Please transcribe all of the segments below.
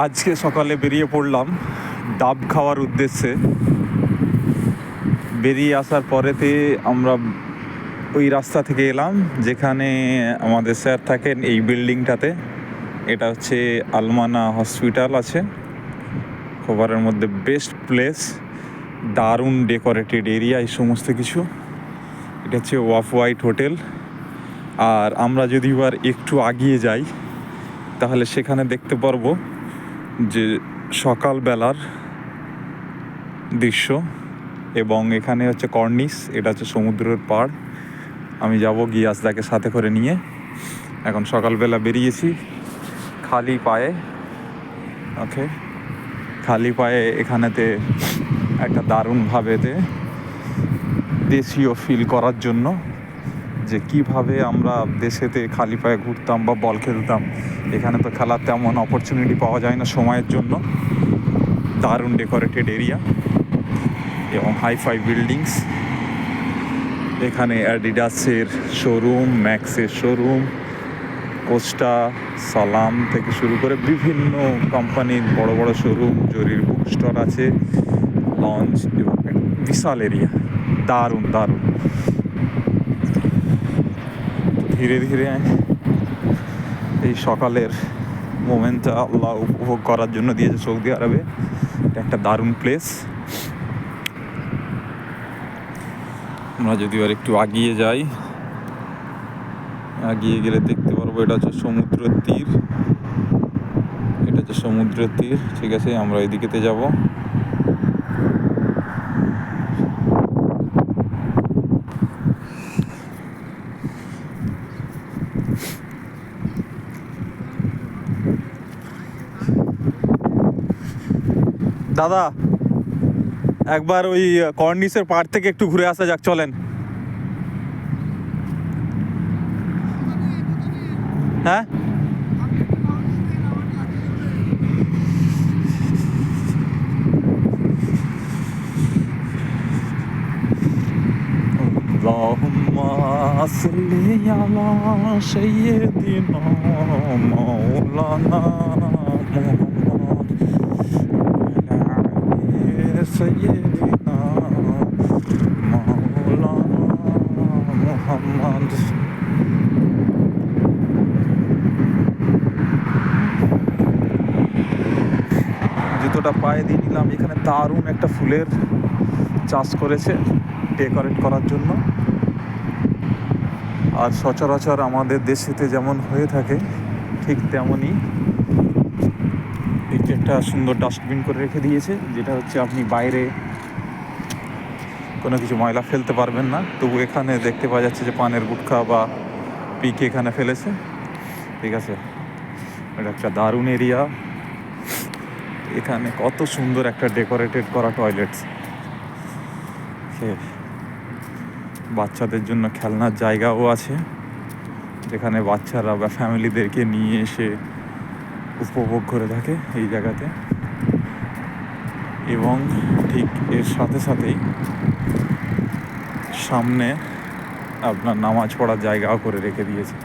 আজকে সকালে বেরিয়ে পড়লাম ডাব খাওয়ার উদ্দেশ্যে। বেরিয়ে আসার পরেতে আমরা ওই রাস্তা থেকে এলাম যেখানে আমাদের স্যার থাকেন, এই বিল্ডিংটাতে। এটা হচ্ছে আলমানা হসপিটাল আছে খবরের মধ্যে। বেস্ট প্লেস, দারুণ ডেকোরেটেড এরিয়া, এই সমস্ত কিছু। এটা হচ্ছে অফ হোয়াইট হোটেল। আর আমরা যদি এবার একটু আগিয়ে যাই তাহলে সেখানে দেখতে পারবো যে সকালবেলার দৃশ্য। এবং এখানে হচ্ছে কর্নিস, এটা হচ্ছে সমুদ্রের পাড়। আমি যাব গিয়াসদাকে সাথে করে নিয়ে। এখন সকালবেলা বেরিয়েছি খালি পায়ে। ওকে, খালি পায়ে এখানেতে একটা দারুণভাবেতে দেশীয় ফিল করার জন্য, যে কিভাবে আমরা দেশেতে খালি পায়ে ঘুরতাম বা বল খেলতাম। এখানে তো খেলার তেমন অপরচুনিটি পাওয়া যায় না সময়ের জন্য। দারুণ ডেকোরেটেড এরিয়া এবং হাইফাই বিল্ডিংস। এখানে অ্যাডিডাসের শোরুম, ম্যাক্সের শোরুম, কোস্টা, সালাম থেকে শুরু করে বিভিন্ন কোম্পানির বড় বড় শোরুম, জরির বুক স্টোর আছে, লঞ্চ, এবং বিশাল এরিয়া। দারুণ দারুণ। ধীরে ধীরে এই সকালের মোমেন্টটা আল্লাহ উপভোগ করার জন্য দিয়েছে সৌদি আরবে। এটা একটা দারুণ প্লেস। আমরা যদি আর একটু আগিয়ে যাই, আগিয়ে গেলে দেখতে পারবো এটা হচ্ছে সমুদ্রের তীর। এটা হচ্ছে সমুদ্রের তীর, ঠিক আছে। আমরা এদিকেতে যাব। দাদা, একবার ওই কর্নিসের পাড় থেকে একটু ঘুরে আসা যাক, চলেন। হ্যাঁ, আল্লাহুম্মা সাল্লি আলা সাইয়্যিদিনা মাওলানা মুহাম্মদ ওয়া আলা সাইয়্যিদিনা মাওলানা মুহাম্মদ। জুতোটা পায়ে দিয়ে নিলাম। এখানে দারুণ একটা ফুলের চাষ করেছে ডেকোরেট করার জন্য। আর সচরাচর আমাদের দেশেতে যেমন হয়ে থাকে ঠিক তেমনই এই একটা সুন্দর ডাস্টবিন করে রেখে দিয়েছে, যেটা হচ্ছে আপনি বাইরে কোনো কিছু ময়লা ফেলতে পারবেন না। তবু এখানে দেখতে পাওয়া যাচ্ছে যে পানের গুটখা বা পিকে এখানে ফেলেছে, ঠিক আছে। এটা একটা দারুণ এরিয়া। এখানে কত সুন্দর একটা ডেকোরেটেড করা টয়লেট, বাচ্চাদের জন্য খেলনার জায়গাও আছে, যেখানে বাচ্চারা বা ফ্যামিলিদেরকে নিয়ে এসে উপভোগ করে থাকে এই জায়গাতে। এবং ঠিক এর সাথে সাথেই সামনে আপনার নামাজ পড়ার জায়গাও করে রেখে দিয়েছে।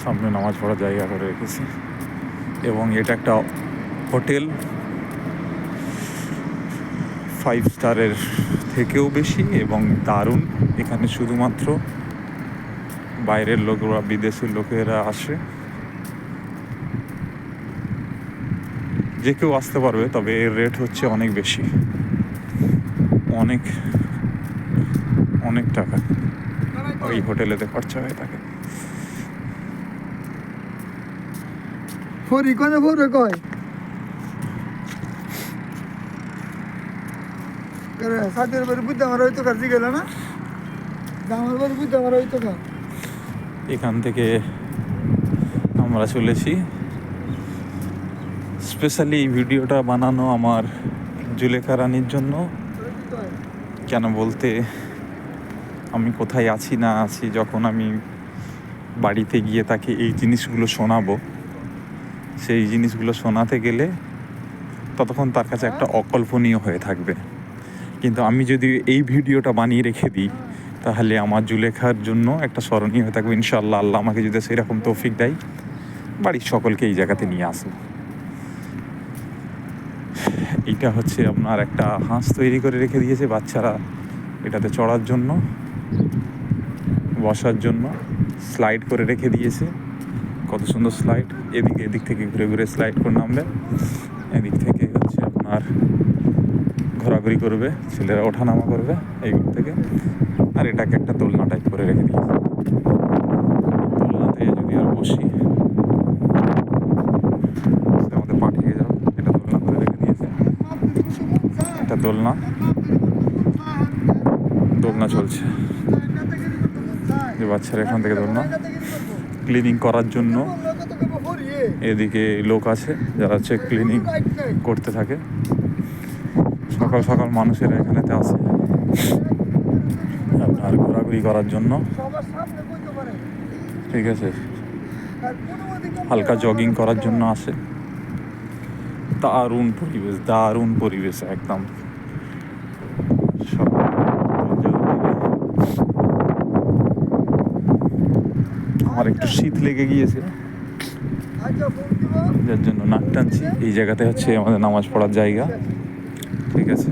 সামনে নামাজ পড়ার জায়গা করে রেখেছে। এবং এটা একটা হোটেল, 5 স্টারের থেকেও বেশি এবং দারুণ। এখানে শুধুমাত্র বাইরের লোকরা, বিদেশের লোকেরা আসে। যে কেউ আসতে পারবে, তবে এর রেট হচ্ছে অনেক বেশি, অনেক অনেক টাকা ওই হোটেলেতে খরচা হয়ে থাকে। ফরি কোনে ফরে কয় করে সাদের বাড়ি বুদ্ধ আমার হয়তো কাজ গেল না, আমার বাড়ি বুদ্ধ আমার হয়তো কা। এখান থেকে আমরা চলেছি। স্পেশালি এই ভিডিওটা বানানো আমার জুলেখা রানীর জন্য। কেন বলতে, আমি কোথায় আছি না আছি, যখন আমি বাড়িতে গিয়ে তাকে এই জিনিসগুলো শোনাবো, সেই জিনিসগুলো শোনাতে গেলে ততক্ষণ তার কাছে একটা অকল্পনীয় হয়ে থাকবে। কিন্তু আমি যদি এই ভিডিওটা বানিয়ে রেখে দিই তাহলে আমার জুলেখার জন্য একটা স্মরণীয় হয়ে থাকবে ইনশাআল্লাহ। আল্লাহ আমাকে যদি সেরকম তৌফিক দেয় বাড়ির সকলকে এই জায়গাতে নিয়ে আসবো। এইটা হচ্ছে আপনার একটা হাঁস তৈরি করে রেখে দিয়েছে বাচ্চারা এটাতে চড়ার জন্য, বসার জন্য স্লাইড করে রেখে দিয়েছে। কত সুন্দর স্লাইড, এদিক থেকে ঘুরে ঘুরে স্লাইড করে নামবে, এদিক থেকে হচ্ছে আপনার ঘোরাঘুরি করবে, ছেলেরা ওঠানামা করবে এইগুলো থেকে। আর এটাকে একটা দোলনা টাইপ করে রেখে দিয়েছে। দোলনাতে যদি আর বসি আমাদের পাঠিয়ে যাও, এটা দোলনা করে রেখে দিয়েছে। এটা দোলনা চলছে, যে বাচ্চারা এখান থেকে দোলনা ক্লিনিং করার জন্য এদিকে লোক আছে যারা হচ্ছে ক্লিনিং করতে থাকে। সকাল সকাল মানুষেরা এখানেতে আসে আপনার ঘোরাঘুরি করার জন্য, ঠিক আছে, হালকা জগিং করার জন্য আসে। দারুণ পরিবেশ একদম। আমার একটু শীত লেগে গিয়েছে, যার জন্য নাক টানছি। এই জায়গাতে হচ্ছে আমাদের নামাজ পড়ার জায়গা, ঠিক আছে।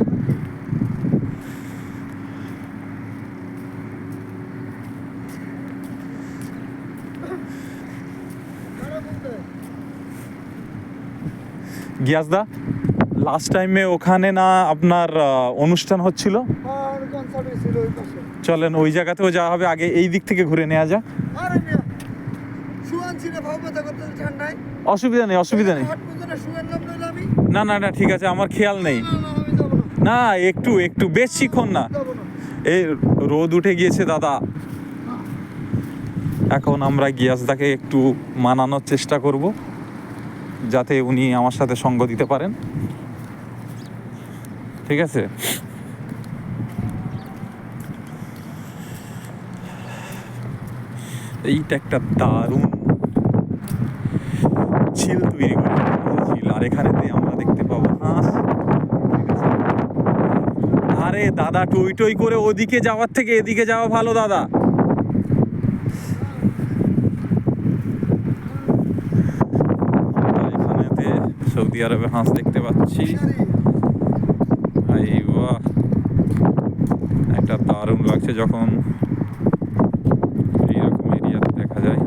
গিয়াসদা, লাস্ট টাইমে ওখানে না আপনার অনুষ্ঠান হচ্ছিল, চলেন ওই জায়গাতেও যাওয়া হবে। আগে এই দিক থেকে ঘুরে নেওয়া যাক। অসুবিধা নেই, অসুবিধা নেই। না না না, ঠিক আছে, আমার খেয়াল নেই। না, একটু একটু বেশিক্ষণ না। এই রোদ উঠে গিয়েছে দাদা, এখন আমরা গিয়াসদাকে একটু মানানোর চেষ্টা করব যাতে উনি আমার সাথে সঙ্গ দিতে পারেন, ঠিক আছে। এইটা একটা দারুণ ঝিল তৈরি করে ঝিল, আর এখানেতে আমরা দেখতে পাবো হাঁস, ঠিক আছে। আরে দাদা, টই টই করে ওদিকে যাওয়ার থেকে এদিকে যাওয়া ভালো দাদা। এখানেতে সৌদি আরবে হাঁস দেখতে পাচ্ছি। একটা দারুণ লাগছে যখন এইরকম এরিয়াতে দেখা যায়।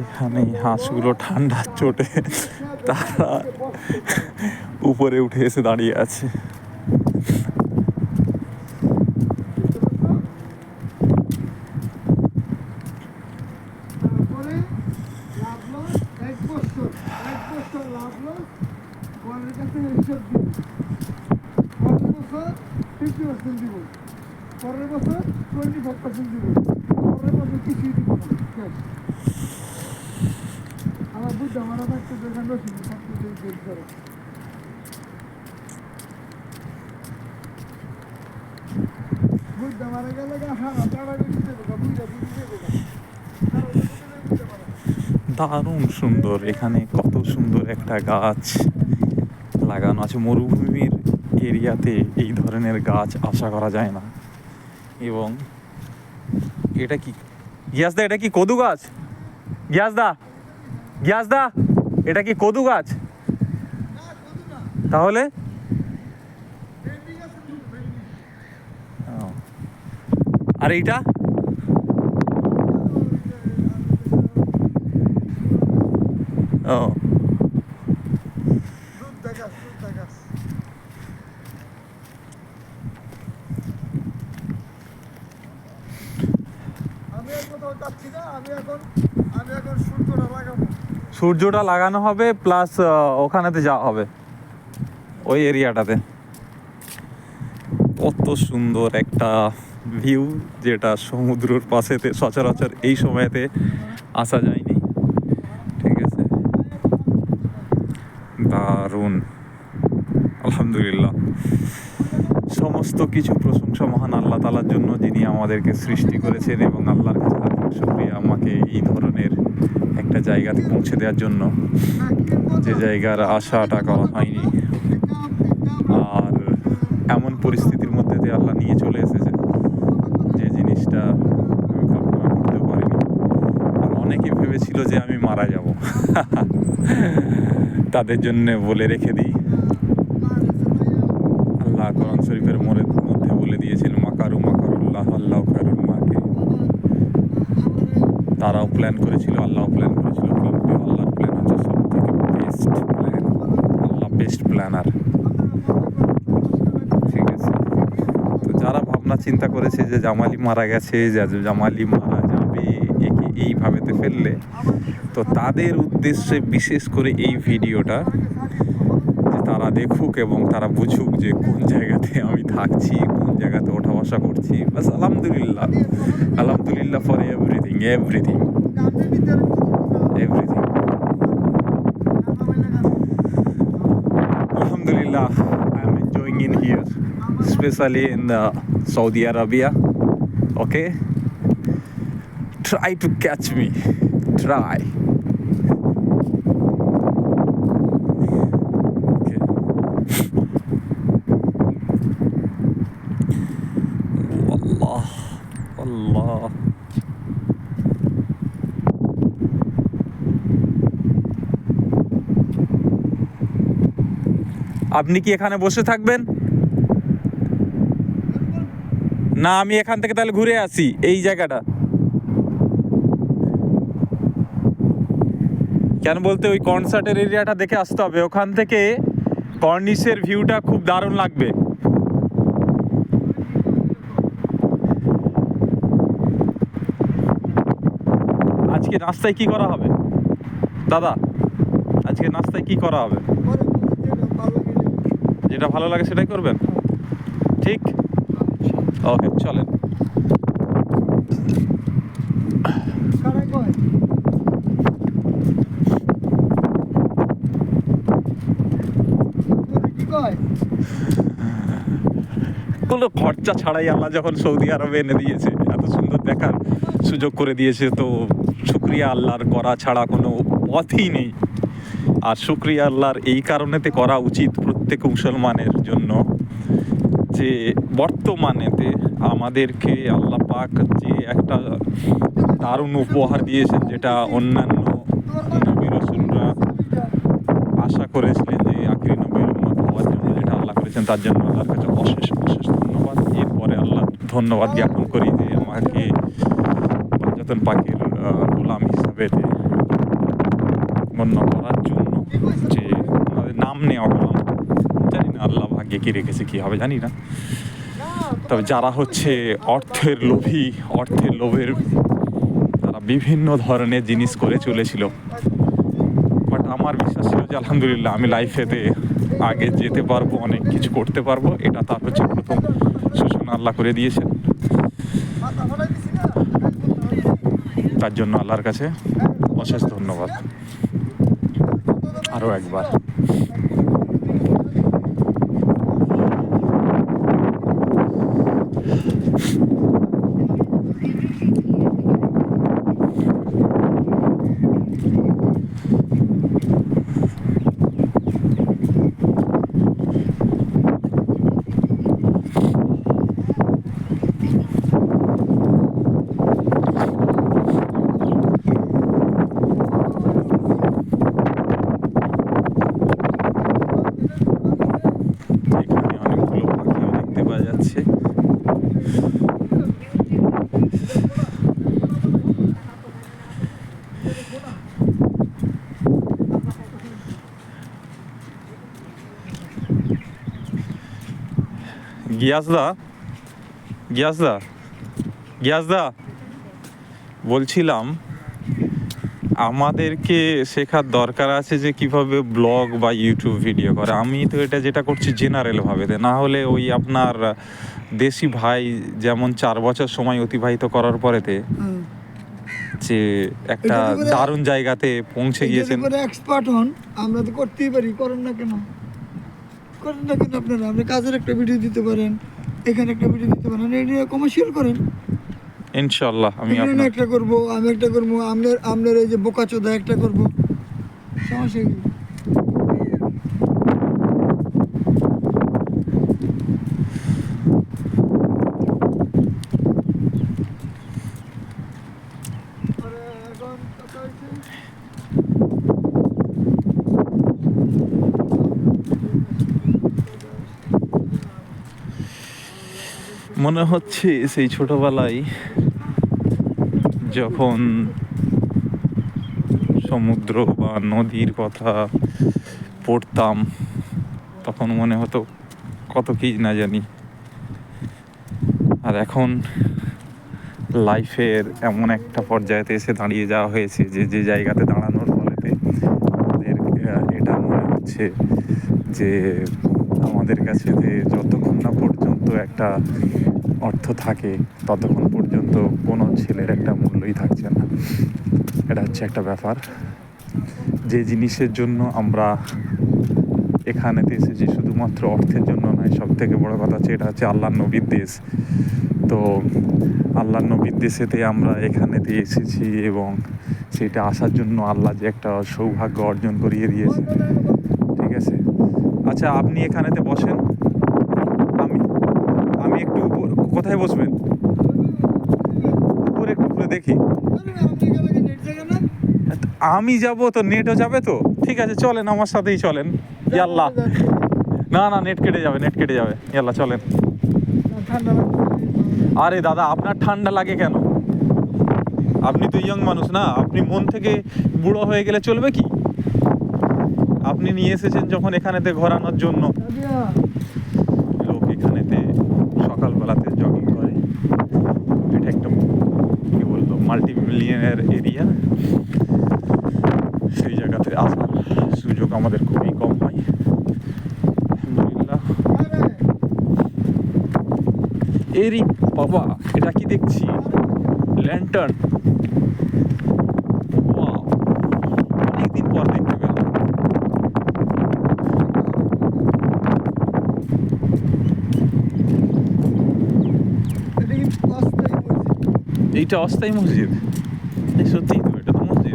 এখানে হাঁসগুলো ঠান্ডার চোটে তারা উপরে উঠে এসে দাঁড়িয়ে আছে। পরের বছর 25% দিব, পরের বছর কিছুই দিব না। আমার বুঝতে আমার থাকতে যেখানে রসিদ থাকতে বের করে বুঝতে মারা গেলে হ্যাঁ তারা বুঝতে দারুণ সুন্দর, এখানে কত সুন্দর একটা গাছ লাগানো আছে। মরুভূমির এরিয়াতে এই ধরনের গাছ আশা করা যায় না। এবং এটা কি গিয়াসদা, এটা কি কদু গাছ? গিয়াসদা, গিয়াসদা, এটা কি কদু গাছ? তাহলে আর এইটা ও সূর্যটা লাগানো হবে, প্লাস ওখানেতে যাওয়া হবে ওই এরিয়াটাতে। কত সুন্দর একটা ভিউ, যেটা সমুদ্রের পাশেতে সচরাচর এই সময়তে আসা যায়নি। দারুণ। আলহামদুলিল্লাহ, সমস্ত কিছু প্রশংসা মহান আল্লাহ তাআলার জন্য, যিনি আমাদেরকে সৃষ্টি করেছেন, এবং আল্লাহর কাছে লাখ লাখ শুকরিয়া আমাকে এই ধরনের একটা জায়গাতে পৌঁছে দেওয়ার জন্য, যে জায়গার আশাটা করা হয়নি। আর এমন পরিস্থিতির মধ্যে দিয়ে আল্লাহ নিয়ে চলে এসেছে যে জিনিসটা আমি কল্পনা করতেও পারিনি। আর অনেকে ভেবেছিল যে আমি মারা যাব। তাদের জন্য বলে রেখে দিই, আল্লাহ কোরআন শরীফের মধ্যে বলে দিয়েছেন, মাকারু মাকারুল্লাহ আল্লাহু খায়রুল মাকিরিন। তারাও প্ল্যান করেছিল, আল্লাহও প্ল্যান করেছিল, কিন্তু আল্লাহর প্ল্যান হচ্ছে সব থেকে বেস্ট প্ল্যান। আল্লাহ বেস্ট প্ল্যানার। ঠিক আছে, তো যারা ভাবনা চিন্তা করেছে যে জামালি মারা গেছে, জামালি মারা যাবে, একে এইভাবেতে ফেললে, তো তাদের উদ্দেশ্যে বিশেষ করে এই ভিডিওটা, যে তারা দেখুক এবং তারা বুঝুক যে কোন জায়গাতে আমি থাকছি, কোন জায়গাতে ওঠা বসা করছি। বাস আলহামদুলিল্লাহ, আলহামদুলিল্লাহ for everything, everything, everything. Alhamdulillah, I'm enjoying in here, especially in Saudi Arabia. Okay, try to catch me, try. Okay. Wallah, wallah. আপনি কি এখানে বসে থাকবেন? না, আমি এখান থেকে তাহলে ঘুরে আসি এই জায়গাটা। কেন বলতে, ওই কনসার্টের এরিয়াটা দেখে আসতে হবে। ওখান থেকে কর্নিশের ভিউটা খুব দারুণ লাগবে। আজকে নাস্তায় কি করা হবে দাদা? আজকে নাস্তায় কি করা হবে? যেটা ভালো লাগে সেটাই করবেন, ঠিক? ওকে, চলেন। কোনো খরচা ছাড়াই আল্লাহ যখন সৌদি আরবে এনে দিয়েছে, এত সুন্দর দেখার সুযোগ করে দিয়েছে, তো শুকরিয়া আল্লাহর করা ছাড়া কোনো পথই নেই। আর শুকরিয়া আল্লাহর এই কারণেতে করা উচিত প্রত্যেক মুসলমানের জন্য, যে বর্তমানেতে আমাদেরকে আল্লাহ পাক যে একটা দারুণ উপহার দিয়েছেন, যেটা অন্যান্য নবী রাসূলরা আশা করেছিলেন যে আখিরি নবীর উম্মত হওয়ার জন্য, যেটা আল্লাহ করেছেন, তার জন্য আল্লাহর কাছে অশেষ অশেষ ধন্যবাদ। এরপরে আল্লাহ ধন্যবাদ জ্ঞাপন করি যে আমাকে পঞ্চতন পাখির গোলাম হিসাবে গণ্য করার জন্য, যে আমাদের নাম নেওয়া গোলাম। জানি না আল্লাহ ভাগ্যে কি রেখেছে, কি হবে জানি না। তবে যারা হচ্ছে অর্থের লোভী, অর্থের লোভের তারা বিভিন্ন ধরনের জিনিস করে চলেছিল, বাট আমার বিশ্বাস ছিল যে আলহামদুলিল্লাহ আমি লাইফেতে আগে যেতে পারবো, অনেক কিছু করতে পারবো। এটা তার হচ্ছে প্রথম সূচনা আল্লাহ করে দিয়েছেন। তার জন্য আল্লাহর কাছে অশেষ ধন্যবাদ আরও একবার। গিয়াসদা বলছিলাম, আমাদেরকে শেখার দরকার আছে যে কিভাবে ব্লগ বা ইউটিউব ভিডিও করে। আমি তো এটা যেটা করছি জেনারেলভাবে, না হলে ওই আপনার দেশি ভাই যেমন 4 বছর সময় অতিবাহিত করার পরেতে যে একটা এটা তো করে- দারুণ জায়গাতে পৌঁছে গিয়েছেন। যদি এক্সপার্ট হন আমরা তো করতেই পারি, করেন না কেন? করেন না কেন আপনারা? আপনি কাজের একটা ভিডিও দিতে পারেন, এখানে একটা ভিডিও দিতে পারেন, এটা কমার্শিয়াল করেন। ইনশাল্লাহ আমি এখানে আপনার একটা করবো, আমি একটা করবো, আপনার এই যে বোকাচোদা একটা করবো, সমস্যা কি? এখন কথা হচ্ছে মনে হচ্ছে সেই ছোটবেলায় যখন সমুদ্র বা নদীর কথা পড়তাম, তখন মনে হতো কত কি না জানি। আর এখন লাইফের এমন একটা পর্যায়েতে এসে দাঁড়িয়ে যাওয়া হয়েছে যে জায়গাতে দাঁড়ানোর ফলেতে আমাদের এটা মনে হচ্ছে যে আমাদের কাছে যে যতক্ষণ না পর্যন্ত একটা অর্থ থাকে ততক্ষণ পর্যন্ত কোনো ছেলের একটা মূল্যই থাকছে না। এটা হচ্ছে একটা ব্যাপার। যে জিনিসের জন্য আমরা এখানেতে এসেছি শুধুমাত্র অর্থের জন্য নয়, সব থেকে বড় কথা হচ্ছে এটা হচ্ছে আল্লাহর নবীর দেশ। তো আল্লাহর নবীর দেশেতে আমরা এখানেতে এসেছি এবং সেটা আসার জন্য আল্লাহ যে একটা সৌভাগ্য অর্জন করিয়ে দিয়েছে, ঠিক আছে। আচ্ছা, আপনি এখানেতে বসেন, আমি আমি একটু কোথায় বসবেন? উপরে একটু উপরে দেখি। আমি যাব তো, নেটও যাবে তো, ঠিক আছে চলেন আমার সাথেই চলেন। ইয়াল্লা, না না নেট কেটে যাবে, নেট কেটে যাবে, ইয়াল্লা চলেন। ঠান্ডা লাগছে। আরে দাদা, আপনার ঠান্ডা লাগে কেন? আপনি তো ইয়ং মানুষ না, আপনি মন থেকে বুড়ো হয়ে গেলে চলবে কি? আপনি নিয়ে এসেছেন যখন এখানেতে ঘোরানোর জন্য। লোক এখানেতে সকালবেলাতে জগিং করে, এটা একটা কি বলবো মাল্টি মিলিয়নের এরিয়া। সেই জায়গাতে আসার সুযোগ আমাদের খুবই কম হয়। আলহামদুলিল্লাহ। এরি বাবা, এটা কি দেখছি? ল্যান্টার্ন। ওয়াও, অনেকদিন পর দেখতে পেলাম। এটা কি অস্থায়ী মসজিদ? এইটা অস্থায়ী মসজিদ? এই সত্যিই তো, এটা তো মসজিদ।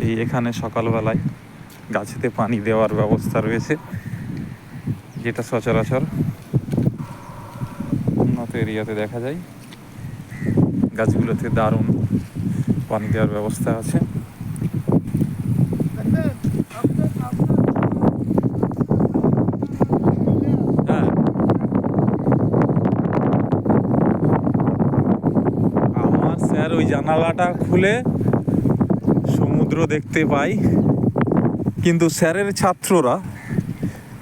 এই এখানে সকালবেলায় গাছেতে পানি দেওয়ার ব্যবস্থা রয়েছে, যেটা সচরাচর উন্নত এরিয়াতে দেখা যায়। গাছগুলোতে দারুণ পানি দেওয়ার ব্যবস্থা আছে। হ্যাঁ, আমার স্যার ওই জানালাটা খুলে সমুদ্র দেখতে পাই, কিন্তু স্যারের ছাত্ররা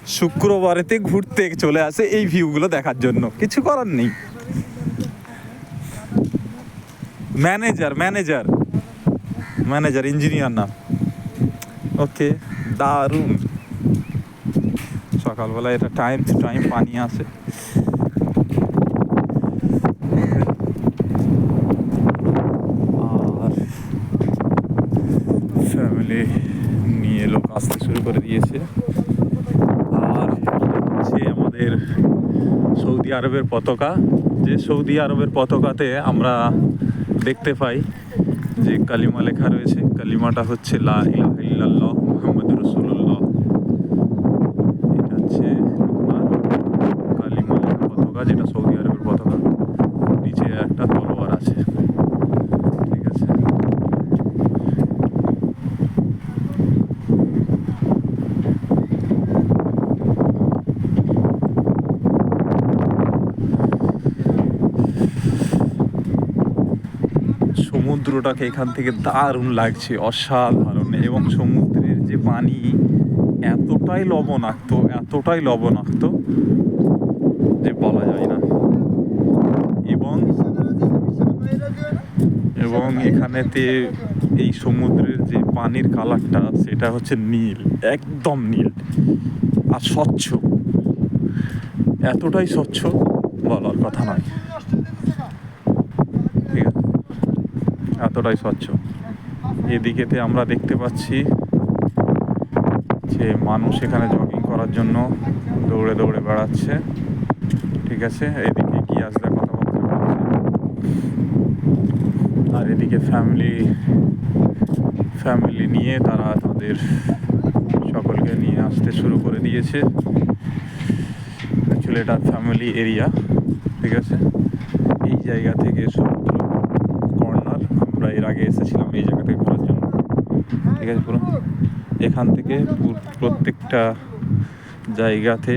শুক্রবারেতে ঘুরতে চলে আসে এই ভিউগুলো দেখার জন্য। কিছু করার নেই। ম্যানেজার ম্যানেজার ম্যানেজার ইঞ্জিনিয়ার না। ওকে, দারুণ। সকালবেলা এটা টাইম টু টাইম পানি আসে। আর ফ্যামিলি নিয়ে লোক আসতে শুরু করে দিয়েছে। আর এটা হচ্ছে আমাদের সৌদি আরবের পতাকা, যে সৌদি আরবের পতাকাতে আমরা দেখতে পাই যে কালিমা লেখা রয়েছে। কালিমাটা হচ্ছে লা ইলাহা ইল্লাল্লাহ সমুদ্রটাকে এখান থেকে দারুণ লাগছে, অসাধারণ। এবং সমুদ্রের যে পানি এতটাই লবণাক্ত যে বলা যায় না। এবং এবং এখানেতে এই সমুদ্রের যে পানির কালারটা সেটা হচ্ছে নীল, একদম নীল আর স্বচ্ছ, এতটাই স্বচ্ছ বলার কথা নয়, ঠিক আছে, এতটাই স্বচ্ছ। এদিকেতে আমরা দেখতে পাচ্ছি যে মানুষ এখানে জগিং করার জন্য দৌড়ে দৌড়ে বেড়াচ্ছে, ঠিক আছে। এদিকে গিয়াসদা কথাবার্তা বলছে, আর এদিকে ফ্যামিলি নিয়ে তারা তাদের সকলকে নিয়ে আসতে শুরু করে দিয়েছে। অ্যাকচুয়ালি এটা ফ্যামিলি এরিয়া, ঠিক আছে। এই জায়গা থেকে সমুদ্র কর্নার, আমরা এর আগে এসেছিলাম এই জায়গা থেকে ঘোরার জন্য, ঠিক আছে। পুরো এখান থেকে প্রত্যেকটা জায়গাতে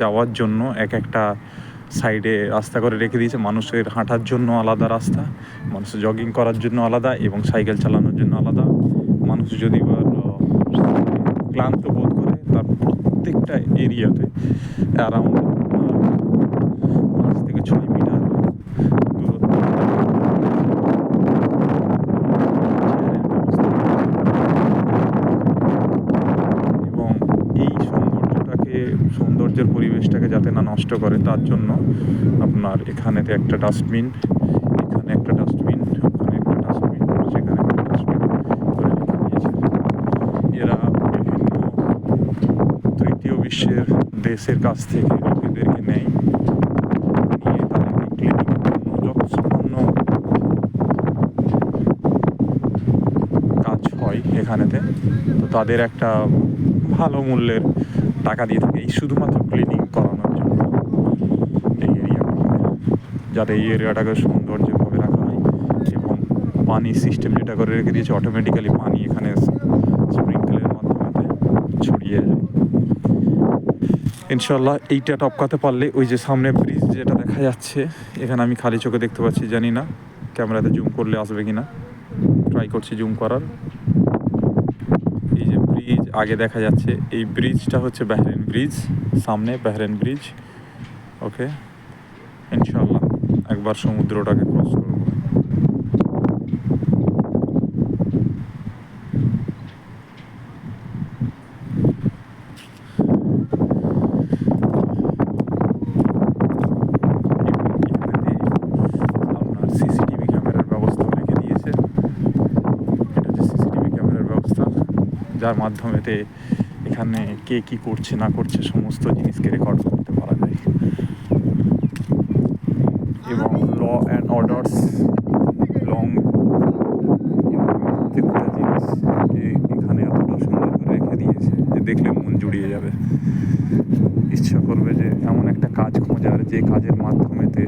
যাওয়ার জন্য এক একটা সাইডে রাস্তা করে রেখে দিয়েছে। মানুষের হাঁটার জন্য আলাদা রাস্তা, মানুষের জগিং করার জন্য আলাদা, এবং সাইকেল চালানোর জন্য আলাদা। মানুষ যদি বা ক্লান্ত বোধ করে তার প্রত্যেকটা এরিয়াতে অ্যারাউন্ড 5 থেকে 6 মিটার দূরত্ব এবং এই সৌন্দর্যের পরিবেশটাকে যাতে না নষ্ট করে তার জন্য আপনার এখানেতে একটা ডাস্টবিন, এখানে একটা ডাস্টবিন, ওখানে একটা ডাস্টবিন, সেখানে একটা ডাস্টবিন করে রেখে দিয়েছে। এরা বিভিন্ন তৃতীয় বিশ্বের দেশের কাছ থেকে লোকেদেরকে নেয়, নিয়ে তাদেরকে ক্লিনিংয়ের জন্য যত সামান্য কাজ হয় এখানেতে, তো তাদের একটা ভালো মূল্যের টাকা দিয়ে থাকে এই শুধুমাত্র ক্লিনিং করানোর জন্য এই এরিয়াগুলোতে, যাতে এই এরিয়াটাকে সৌন্দর্যভাবে রাখা হয়। এবং পানি সিস্টেম যেটা করে রেখে দিয়েছে, অটোমেটিক্যালি পানি এখানে স্প্রিঙ্কলের মাধ্যমে ছড়িয়ে যায়। ইনশাল্লাহ এইটা টপকাতে পারলে ওই যে সামনে ব্রিজ যেটা দেখা যাচ্ছে, এখানে আমি খালি চোখে দেখতে পাচ্ছি, জানি না ক্যামেরাতে জুম করলে আসবে কি না, ট্রাই করছি জুম করার। এই যে ব্রিজ আগে দেখা যাচ্ছে, এই ব্রিজটা হচ্ছে বাহরেন ব্রিজ, সামনে বাহরেন ব্রিজ। ওকে, ইনশাল্লাহ একবার সমুদ্রটাকে ক্রস করবো। আপনার সিসিটিভি ক্যামেরার ব্যবস্থা রেখে দিয়েছে, এটা হচ্ছে সিসিটিভি ক্যামেরার ব্যবস্থা, যার মাধ্যমেতে এখানে কে কী করছে না করছে সমস্ত জিনিসকে রেকর্ড করতে পারা যায়। এবং ল অ্যান্ড অর্ডার্স লং প্রত্যেকটা জিনিসকে এখানে এতটা সুন্দর করে রেখে দিয়েছে যে দেখলে মন জুড়িয়ে যাবে, ইচ্ছা করবে যে এমন একটা কাজ খোঁজার যে কাজের মাধ্যমেতে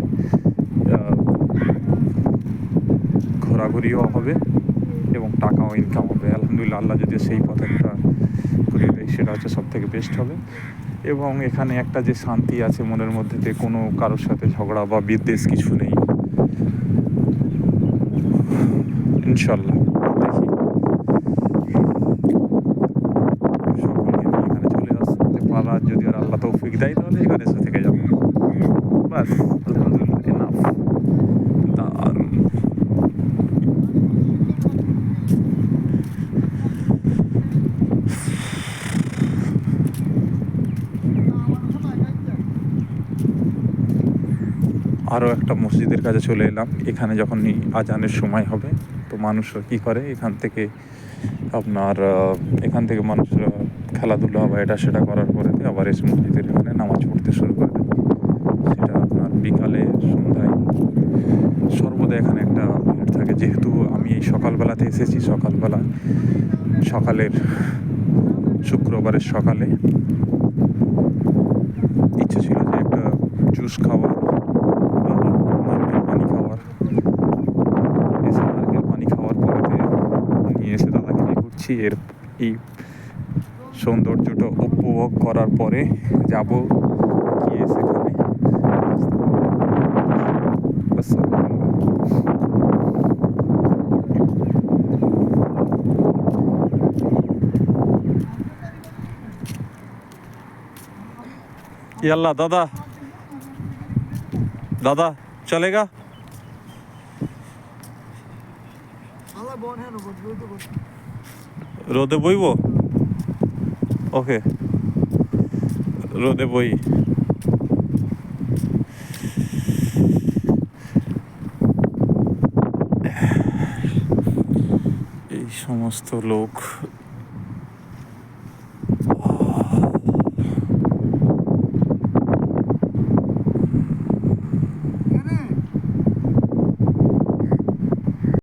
ঘোরাঘুরিও হবে এবং টাকাও ইনকাম হবে। আলহামদুলিল্লাহ, আল্লাহ যদি সেই পথেটা করে দেয় সেটা হচ্ছে সব থেকে বেস্ট হবে। এবং এখানে একটা যে শান্তি আছে মনের মধ্যে, কোনো কারোর সাথে ঝগড়া বা বিদ্বেষ কিছু নেই। ইনশাল্লাহ দেখি সকলকে নিয়ে এখানে চলে আসতে পারার যদি আর আল্লাহ তৌফিক দেয় তাহলে এখানে এসে থেকে যাবো, বাস। আলহামদুলিল্লাহ, এনাফ। দারুণ। আরও একটা মসজিদের কাছে চলে এলাম। এখানে যখন আজানের সময় হবে তো মানুষরা কী করে, এখান থেকে মানুষরা খেলাধুলা বা এটা সেটা করার পরে আবার এসে মসজিদের এখানে নামাজ পড়তে শুরু করে দেয়। সেটা আপনার বিকালে, সন্ধ্যায়, সর্বদা এখানে একটা ভিড় থাকে। যেহেতু আমি এই সকালবেলাতে এসেছি, সকালের শুক্রবারের সকালে ইচ্ছে ছিল যে একটা জুস খাওয়ার, নারকেল পানি খাওয়ার পরেতে নিয়ে এসে দাদাকে নিয়ে ঘুরছি। এই সৌন্দর্যটা উপভোগ করার পরে যাব গিয়ে সেখানে ইয়াল্লা দাদা দাদা চলেগা আল্লাহ বোন হ্যাঁ বলতে বলতে রোদে বইব ওকে রোদে বই এই সমস্ত লোক